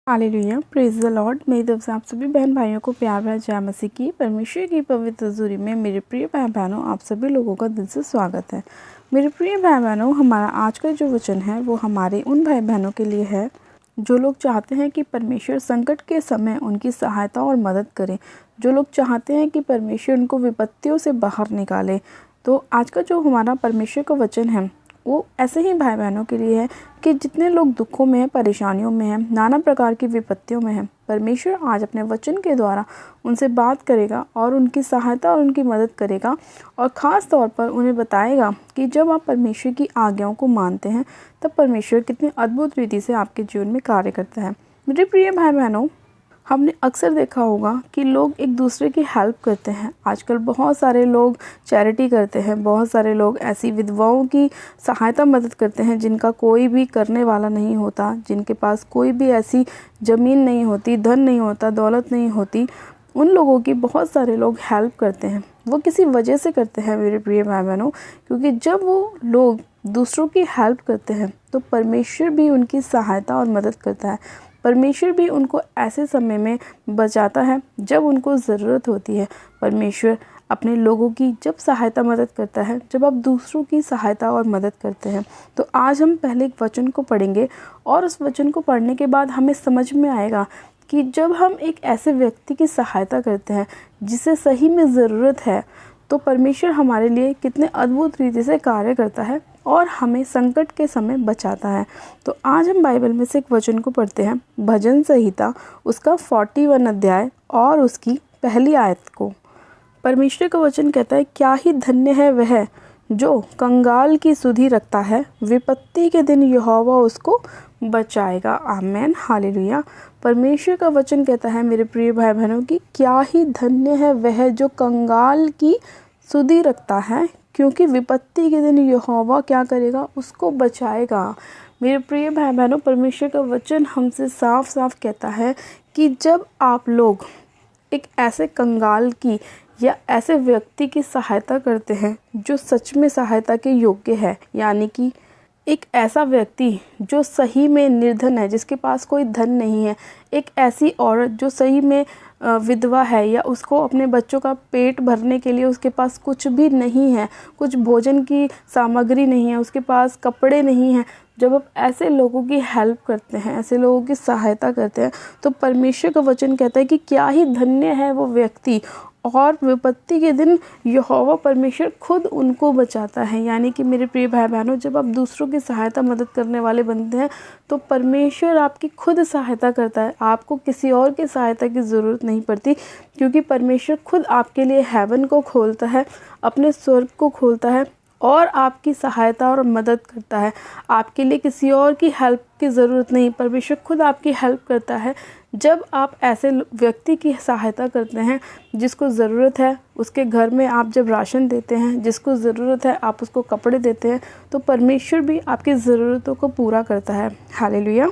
Hallelujah, praise the Lord. मेरी तरफ से आप सभी बहन भाइयों को प्यार भरा जय मसीह की। परमेश्वर की पवित्र हज़ूरी में मेरे प्रिय भाई बहनों, आप सभी लोगों का दिल से स्वागत है। मेरे प्रिय भाई बहनों, हमारा आज का जो वचन है वो हमारे उन भाई बहनों के लिए है जो लोग चाहते हैं कि परमेश्वर संकट के समय उनकी सहायता और मदद करे, जो लोग चाहते हैं कि परमेश्वर उनको विपत्तियों से बाहर निकाले। तो आज का जो हमारा परमेश्वर का वचन है वो ऐसे ही भाई बहनों के लिए है कि जितने लोग दुखों में हैं, परेशानियों में हैं, नाना प्रकार की विपत्तियों में हैं, परमेश्वर आज अपने वचन के द्वारा उनसे बात करेगा और उनकी सहायता और उनकी मदद करेगा। और ख़ास तौर पर उन्हें बताएगा कि जब आप परमेश्वर की आज्ञाओं को मानते हैं तब परमेश्वर कितनी अद्भुत रीति से आपके जीवन में कार्य करता है। मेरे प्रिय भाई बहनों, हमने अक्सर देखा होगा कि लोग एक दूसरे की हेल्प करते हैं। आजकल बहुत सारे लोग चैरिटी करते हैं, बहुत सारे लोग ऐसी विधवाओं की सहायता मदद करते हैं जिनका कोई भी करने वाला नहीं होता, जिनके पास कोई भी ऐसी ज़मीन नहीं होती, धन नहीं होता, दौलत नहीं होती। उन लोगों की बहुत सारे लोग हेल्प करते हैं। वो किसी वजह से करते हैं मेरे प्रिय भाई बहनों, क्योंकि जब वो लोग दूसरों की हेल्प करते हैं तो परमेश्वर भी उनकी सहायता और मदद करता है। परमेश्वर भी उनको ऐसे समय में बचाता है जब उनको ज़रूरत होती है। परमेश्वर अपने लोगों की जब सहायता मदद करता है, जब आप दूसरों की सहायता और मदद करते हैं। तो आज हम पहले एक वचन को पढ़ेंगे और उस वचन को पढ़ने के बाद हमें समझ में आएगा कि जब हम एक ऐसे व्यक्ति की सहायता करते हैं जिसे सही में ज़रूरत है, तो परमेश्वर हमारे लिए कितने अद्भुत रीति से कार्य करता है और हमें संकट के समय बचाता है। तो आज हम बाइबल में से एक वचन को पढ़ते हैं, भजन संहिता उसका 41 अध्याय और उसकी पहली आयत को। परमेश्वर का वचन कहता है, क्या ही धन्य है वह जो कंगाल की सुधि रखता है, विपत्ति के दिन यहोवा उसको बचाएगा। आमेन, हालेलुया। परमेश्वर का वचन कहता है मेरे प्रिय भाई बहनों की, क्या ही धन्य है वह जो कंगाल की सुधि रखता है, क्योंकि विपत्ति के दिन यहोवा क्या करेगा, उसको बचाएगा। मेरे प्रिय भाई बहनों, परमेश्वर का वचन हमसे साफ साफ कहता है कि जब आप लोग एक ऐसे कंगाल की या ऐसे व्यक्ति की सहायता करते हैं जो सच में सहायता के योग्य है, यानी कि एक ऐसा व्यक्ति जो सही में निर्धन है, जिसके पास कोई धन नहीं है, एक ऐसी औरत जो सही में विधवा है या उसको अपने बच्चों का पेट भरने के लिए उसके पास कुछ भी नहीं है, कुछ भोजन की सामग्री नहीं है, उसके पास कपड़े नहीं हैं। जब आप ऐसे लोगों की हेल्प करते हैं, ऐसे लोगों की सहायता करते हैं, तो परमेश्वर का वचन कहता है कि क्या ही धन्य है वो व्यक्ति, और विपत्ति के दिन यहोवा परमेश्वर खुद उनको बचाता है। यानी कि मेरे प्रिय भाई बहनों, जब आप दूसरों की सहायता मदद करने वाले बनते हैं तो परमेश्वर आपकी खुद सहायता करता है। आपको किसी और की सहायता की ज़रूरत नहीं पड़ती, क्योंकि परमेश्वर खुद आपके लिए हेवन को खोलता है, अपने स्वर्ग को खोलता है और आपकी सहायता और मदद करता है। आपके लिए किसी और की हेल्प की ज़रूरत नहीं, परमेश्वर खुद आपकी हेल्प करता है। जब आप ऐसे व्यक्ति की सहायता करते हैं जिसको ज़रूरत है, उसके घर में आप जब राशन देते हैं, जिसको ज़रूरत है आप उसको कपड़े देते हैं, तो परमेश्वर भी आपकी ज़रूरतों को पूरा करता है। हालेलुया।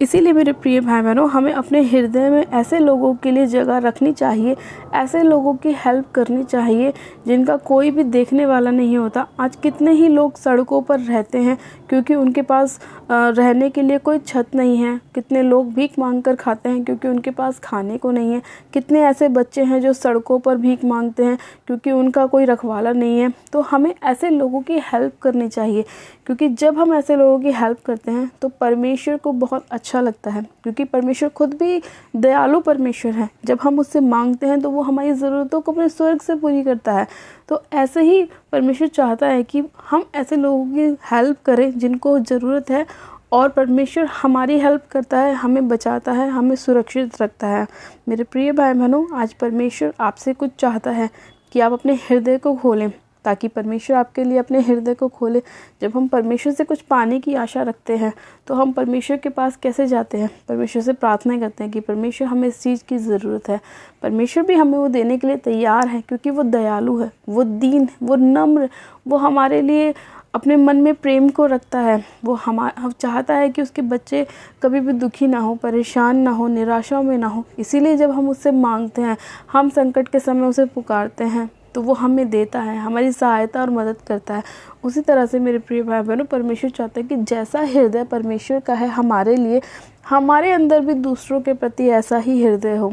इसीलिए मेरे प्रिय भाई बहनों, हमें अपने हृदय में ऐसे लोगों के लिए जगह रखनी चाहिए, ऐसे लोगों की हेल्प करनी चाहिए जिनका कोई भी देखने वाला नहीं होता। आज कितने ही लोग सड़कों पर रहते हैं क्योंकि उनके पास रहने के लिए कोई छत नहीं है। कितने लोग भीख मांग कर खाते हैं क्योंकि उनके पास खाने को नहीं है। कितने ऐसे बच्चे हैं जो सड़कों पर भीख मांगते हैं क्योंकि उनका कोई रखवाला नहीं है। तो हमें ऐसे लोगों की हेल्प करनी चाहिए, क्योंकि जब हम ऐसे लोगों की हेल्प करते हैं तो परमेश्वर को बहुत अच्छा लगता है, क्योंकि परमेश्वर खुद भी दयालु परमेश्वर है। जब हम उससे मांगते हैं तो वो हमारी ज़रूरतों को अपने स्वर्ग से पूरी करता है। तो ऐसे ही परमेश्वर चाहता है कि हम ऐसे लोगों की हेल्प करें जिनको ज़रूरत है, और परमेश्वर हमारी हेल्प करता है, हमें बचाता है, हमें सुरक्षित रखता है। मेरे प्रिय भाई बहनों, आज परमेश्वर आपसे कुछ चाहता है कि आप अपने हृदय को खोलें, ताकि परमेश्वर आपके लिए अपने हृदय को खोले। जब हम परमेश्वर से कुछ पाने की आशा रखते हैं तो हम परमेश्वर के पास कैसे जाते हैं? परमेश्वर से प्रार्थना करते हैं कि परमेश्वर हमें इस चीज़ की ज़रूरत है। परमेश्वर भी हमें वो देने के लिए तैयार है, क्योंकि वो दयालु है, वो दीन, वो नम्र, वो हमारे लिए अपने मन में प्रेम को रखता है। वो हम चाहता है कि उसके बच्चे कभी भी दुखी ना हो, परेशान ना हो, निराशा में ना हो। इसीलिए जब हम उससे मांगते हैं, हम संकट के समय उसे पुकारते हैं, तो वो हमें देता है, हमारी सहायता और मदद करता है। उसी तरह से मेरे प्रिय भाई बहनों, परमेश्वर चाहता है कि जैसा हृदय परमेश्वर का है हमारे लिए, हमारे अंदर भी दूसरों के प्रति ऐसा ही हृदय हो।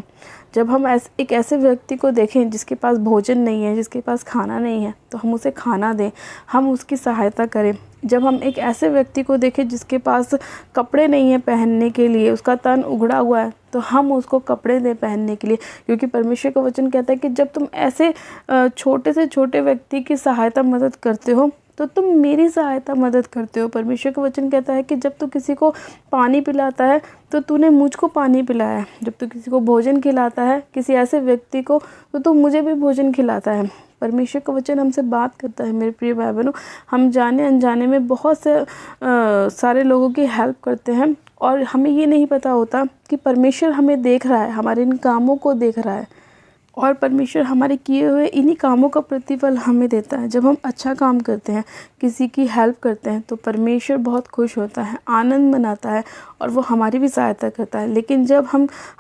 जब हम एक ऐसे व्यक्ति को देखें जिसके पास भोजन नहीं है, जिसके पास खाना नहीं है, तो हम उसे खाना दें, हम उसकी सहायता करें। जब हम एक ऐसे व्यक्ति को देखें जिसके पास कपड़े नहीं हैं पहनने के लिए, उसका तन उगड़ा हुआ है, तो हम उसको कपड़े दें पहनने के लिए। क्योंकि परमेश्वर का वचन कहता है कि जब तुम ऐसे छोटे से छोटे व्यक्ति की सहायता मदद करते हो तो तुम मेरी सहायता मदद करते हो। परमेश्वर का वचन कहता है कि जब तू किसी को पानी पिलाता है तो तूने मुझको पानी पिलाया है, जब तू किसी को भोजन खिलाता है, किसी ऐसे व्यक्ति को, तो तू मुझे भी भोजन खिलाता है। परमेश्वर का वचन हमसे बात करता है मेरे प्रिय भाई बहनों। हम जाने अनजाने में बहुत से सारे लोगों की हेल्प करते हैं और हमें ये नहीं पता होता कि परमेश्वर हमें देख रहा है, हमारे इन कामों को देख रहा है और परमेश्वर हमारे किए हुए इन्हीं कामों का प्रतिफल हमें देता है। जब हम अच्छा काम करते हैं, किसी की हेल्प करते हैं, तो परमेश्वर बहुत खुश होता है, आनंद मनाता है और वो हमारी भी सहायता करता है। लेकिन जब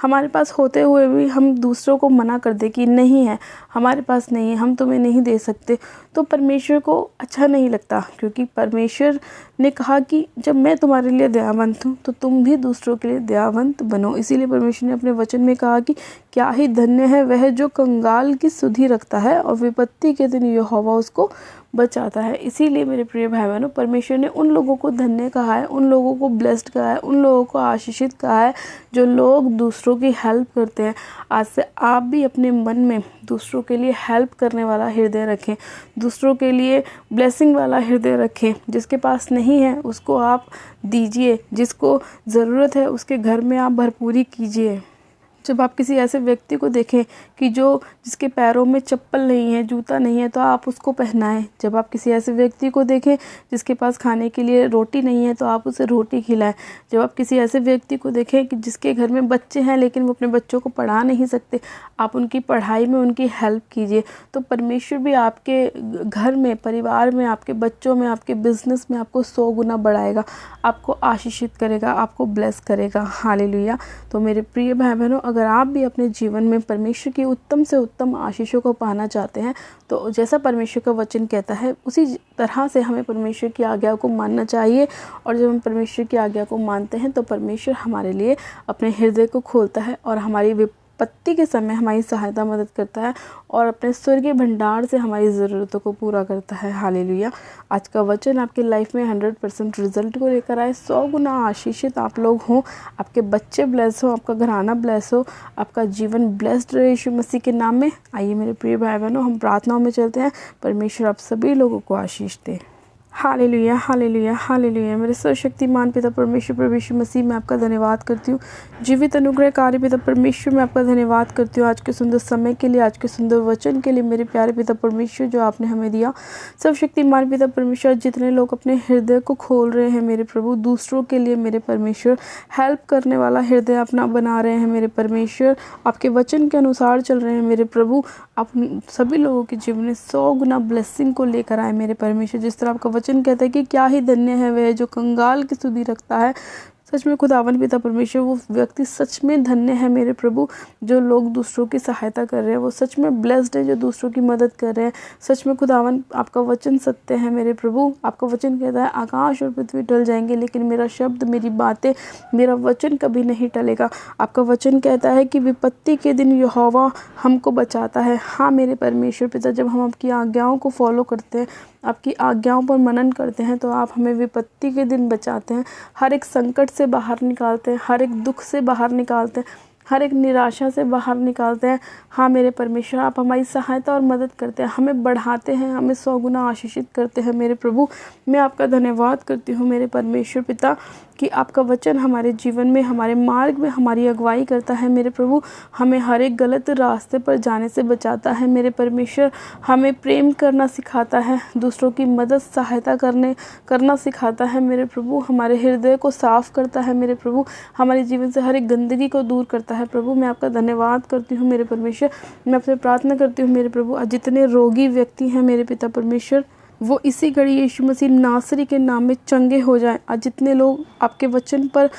हमारे पास होते हुए भी हम दूसरों को मना कर दे कि नहीं है, हमारे पास नहीं है, हम तुम्हें नहीं दे सकते, तो परमेश्वर को अच्छा नहीं लगता। क्योंकि परमेश्वर ने कहा कि जब मैं तुम्हारे लिए दयावंत हूँ तो तुम भी दूसरों के लिए दयावंत बनो। इसीलिए परमेश्वर ने अपने वचन में कहा कि क्या ही धन्य है वह जो कंगाल की सुधि रखता है और विपत्ति के दिन यहोवा उसको बचाता है। इसीलिए मेरे प्रिय भाई बहनों, परमेश्वर ने उन लोगों को धन्य कहा है, उन लोगों को ब्लेस्ड कहा है, उन लोगों को आशीषित कहा है जो लोग दूसरों की हेल्प करते हैं। आज से आप भी अपने मन में दूसरों के लिए हेल्प करने वाला हृदय रखें, दूसरों के लिए ब्लेसिंग वाला हृदय रखें। जिसके पास नहीं है उसको आप दीजिए, जिसको ज़रूरत है उसके घर में आप भरपूरी कीजिए। जब आप किसी ऐसे व्यक्ति को देखें कि जिसके पैरों में चप्पल नहीं है, जूता नहीं है, तो आप उसको पहनाएं। जब आप किसी ऐसे व्यक्ति को देखें जिसके पास खाने के लिए रोटी नहीं है, तो आप उसे रोटी खिलाएं। जब आप किसी ऐसे व्यक्ति को देखें कि जिसके घर में बच्चे हैं लेकिन वो अपने बच्चों को पढ़ा नहीं सकते, आप उनकी पढ़ाई में उनकी हेल्प कीजिए। तो परमेश्वर भी आपके घर में, परिवार में, आपके बच्चों में, आपके बिजनेस में आपको 100 गुना बढ़ाएगा, आपको आशीषित करेगा, आपको ब्लेस करेगा। हालेलुया। तो मेरे प्रिय भाई बहनों, अगर आप भी अपने जीवन में परमेश्वर की उत्तम से उत्तम आशीषों को पाना चाहते हैं, तो जैसा परमेश्वर का वचन कहता है उसी तरह से हमें परमेश्वर की आज्ञा को मानना चाहिए। और जब हम परमेश्वर की आज्ञा को मानते हैं तो परमेश्वर हमारे लिए अपने हृदय को खोलता है और हमारी विपत्ति के समय हमारी सहायता मदद करता है और अपने स्वर्गीय भंडार से हमारी ज़रूरतों को पूरा करता है। हालेलुया। आज का वचन आपकी लाइफ में 100% रिजल्ट को लेकर आए, 100 गुना आशीषित आप लोग हों, आपके बच्चे ब्लेस हो, आपका घराना ब्लेस हो, आपका जीवन ब्लेस्ड रहे यीशु मसीह के नाम में। आइए मेरे प्रिय भाई बहनों, हम प्रार्थनाओं में चलते हैं। परमेश्वर आप सभी लोगों को आशीष दे। Hallelujah, hallelujah, hallelujah. मेरे सर्वशक्तिमान पिता परमेश्वर प्रभु यीशु मसीह में आपका धन्यवाद करती हूँ। जीवित अनुग्रहकारी पिता परमेश्वर में आपका धन्यवाद करती हूँ आज के सुंदर समय के लिए, आज के सुंदर वचन के लिए मेरे प्यारे पिता परमेश्वर जो आपने हमें दिया। सर्वशक्तिमान पिता परमेश्वर, जितने लोग अपने हृदय को खोल रहे हैं मेरे प्रभु दूसरों के लिए, मेरे परमेश्वर हेल्प करने वाला हृदय अपना बना रहे हैं मेरे परमेश्वर, आपके वचन के अनुसार चल रहे हैं मेरे प्रभु, आप सभी लोगों के जीवन में 100 गुना ब्लेसिंग को लेकर आए मेरे परमेश्वर। जिस तरह आपका वचन कहता है कि क्या ही धन्य है वह जो कंगाल की सुधि रखता है। सच में खुदावन पिता परमेश्वर, वो व्यक्ति सच में धन्य है मेरे प्रभु जो लोग दूसरों की सहायता कर रहे हैं, वो सच में ब्लेस्ड है जो दूसरों की मदद कर रहे हैं। सच में खुदावन आपका वचन सत्य है मेरे प्रभु। आपका वचन कहता है आकाश और पृथ्वी टल जाएंगे लेकिन मेरा शब्द, मेरी बातें, मेरा वचन कभी नहीं टलेगा। आपका वचन कहता है कि विपत्ति के दिन यहोवा हमको बचाता है। हाँ मेरे परमेश्वर पिता, जब हम आपकी आज्ञाओं को फॉलो करते हैं, आपकी आज्ञाओं पर मनन करते हैं, तो आप हमें विपत्ति के दिन बचाते हैं, हर एक संकट से बाहर निकालते हैं, हर एक दुख से बाहर निकालते हैं, हर एक निराशा से बाहर निकालते हैं। हाँ मेरे परमेश्वर, आप हमारी सहायता और मदद करते हैं, हमें बढ़ाते हैं, हमें 100 गुना आशीषित करते हैं मेरे प्रभु। मैं आपका धन्यवाद करती हूँ मेरे परमेश्वर पिता कि आपका वचन हमारे जीवन में, हमारे मार्ग में हमारी अगुवाई करता है मेरे प्रभु, हमें हर एक गलत रास्ते पर जाने से बचाता है मेरे परमेश्वर, हमें प्रेम करना सिखाता है, दूसरों की मदद सहायता करना सिखाता है मेरे प्रभु, हमारे हृदय को साफ़ करता है मेरे प्रभु, हमारे जीवन से हर एक गंदगी को दूर करता है प्रभु। मैं आपका धन्यवाद करती हूँ मेरे परमेश्वर। मैं आपसे प्रार्थना करती हूँ मेरे प्रभु, जितने रोगी व्यक्ति हैं मेरे पिता परमेश्वर, वो इसी घड़ी यीशु मसीह नासरी के नाम में चंगे हो जाएं। आज जितने लोग आपके वचन पर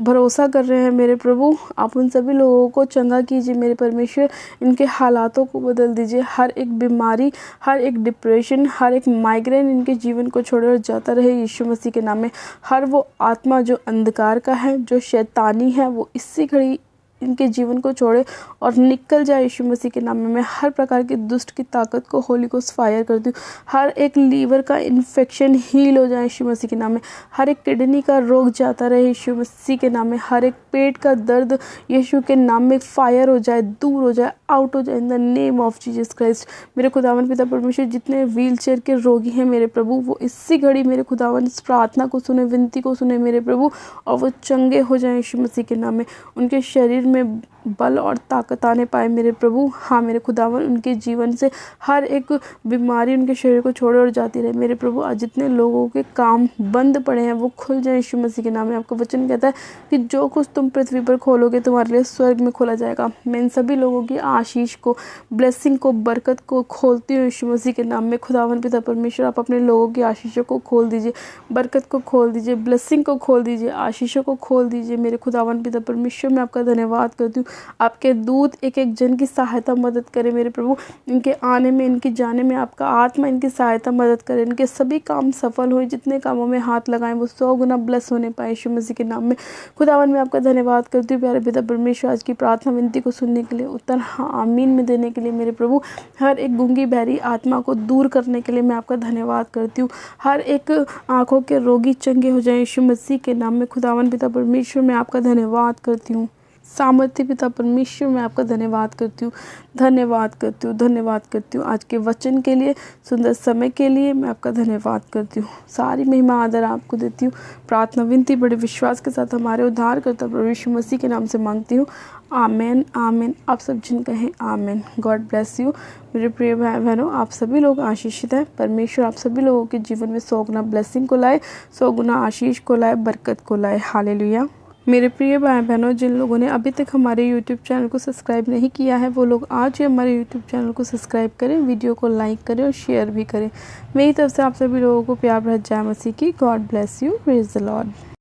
भरोसा कर रहे हैं मेरे प्रभु, आप उन सभी लोगों को चंगा कीजिए मेरे परमेश्वर। इनके हालातों को बदल दीजिए। हर एक बीमारी, हर एक डिप्रेशन, हर एक माइग्रेन इनके जीवन को छोड़ और जाता रहे यीशु मसीह के नाम में। हर वो आत्मा जो अंधकार का है, जो शैतानी है, वो इसी घड़ी इनके जीवन को छोड़े और निकल जाए यीशु मसीह के नाम में। मैं हर प्रकार की दुष्ट की ताकत को होली गोस्ट फायर करती हूँ। हर एक लीवर का इन्फेक्शन हील हो जाए यीशु मसीह के नाम में। हर एक किडनी का रोग जाता रहे यीशु मसीह के नाम में। हर एक पेट का दर्द यीशु के नाम में फायर हो जाए, दूर हो जाए, आउट हो जाए in the name of Jesus Christ. मेरे खुदावन पिता परमेश्वर, जितने व्हील चेयर के रोगी हैं मेरे प्रभु, वो इसी घड़ी मेरे खुदावन इस प्रार्थना को सुने, विनती को सुने मेरे प्रभु, और वो चंगे हो जाए यीशु मसीह के नाम में। उनके शरीर में बल और ताकत आने पाए मेरे प्रभु। हाँ मेरे खुदावन, उनके जीवन से हर एक बीमारी उनके शरीर को छोड़े और जाती रहे मेरे प्रभु। आज जितने लोगों के काम बंद पड़े हैं वो खुल जाए यीशु मसीह के नाम में। आपका वचन कहता है कि जो कुछ तुम पृथ्वी पर खोलोगे तुम्हारे लिए स्वर्ग में खोला जाएगा। मैं इन सभी लोगों की आशीष को, ब्लेसिंग को, बरकत को खोलती हूँ यीशु मसीह के नाम में। खुदावन पिता परमेश्वर, आप अपने लोगों की आशीषों को खोल दीजिए, बरकत को खोल दीजिए, ब्लेसिंग को खोल दीजिए, आशीषों को खोल दीजिए मेरे खुदावन पिता परमेश्वर। मैं आपका धन्यवाद करती हूँ। आपके दूत एक एक जन की सहायता मदद करे मेरे प्रभु। इनके आने में, इनके जाने में आपका आत्मा इनकी सहायता मदद करे। इनके सभी काम सफल हो, जितने कामों में हाथ लगाएं वो 100 गुना ब्लेस होने पाए यीशु मसीह के नाम में। खुदावन मैं आपका धन्यवाद करती हूँ प्यारे पिता परमेश्वर, आज की प्रार्थना विनती को सुनने के लिए, उत्तर हाँ आमीन में देने के लिए मेरे प्रभु। हर एक गूंगी बहरी आत्मा को दूर करने के लिए मैं आपका धन्यवाद करती हूँ। हर एक आँखों के रोगी चंगे हो जाए यीशु मसीह के नाम में। खुदावन पिता परमेश्वर मैं आपका धन्यवाद करती हूँ। सामर्थ्य पिता परमेश्वर मैं आपका धन्यवाद करती हूँ, धन्यवाद करती हूँ, धन्यवाद करती हूँ। आज के वचन के लिए, सुंदर समय के लिए मैं आपका धन्यवाद करती हूँ। सारी महिमा आदर आपको देती हूँ। प्रार्थना विनती बड़े विश्वास के साथ हमारे उद्धारकर्ता प्रभु यीशु मसीह के नाम से मांगती हूँ। आमेन, आमेन। आप सब जिन कहें आमेन। गॉड ब्लेस यू मेरे प्रिय भाई बहनों। आप सभी लोग आशीषित हैं। परमेश्वर आप सभी लोगों के जीवन में 100 गुना ब्लेसिंग को लाए, 100 गुना आशीष को लाए, बरकत को लाए। हालेलुया। मेरे प्रिय भाई बहनों, जिन लोगों ने अभी तक हमारे YouTube चैनल को सब्सक्राइब नहीं किया है वो लोग आज ही हमारे YouTube चैनल को सब्सक्राइब करें, वीडियो को लाइक करें और शेयर भी करें। मेरी तरफ से आप सभी लोगों को प्यार भरा जय मसीह की। God bless you, praise the Lord.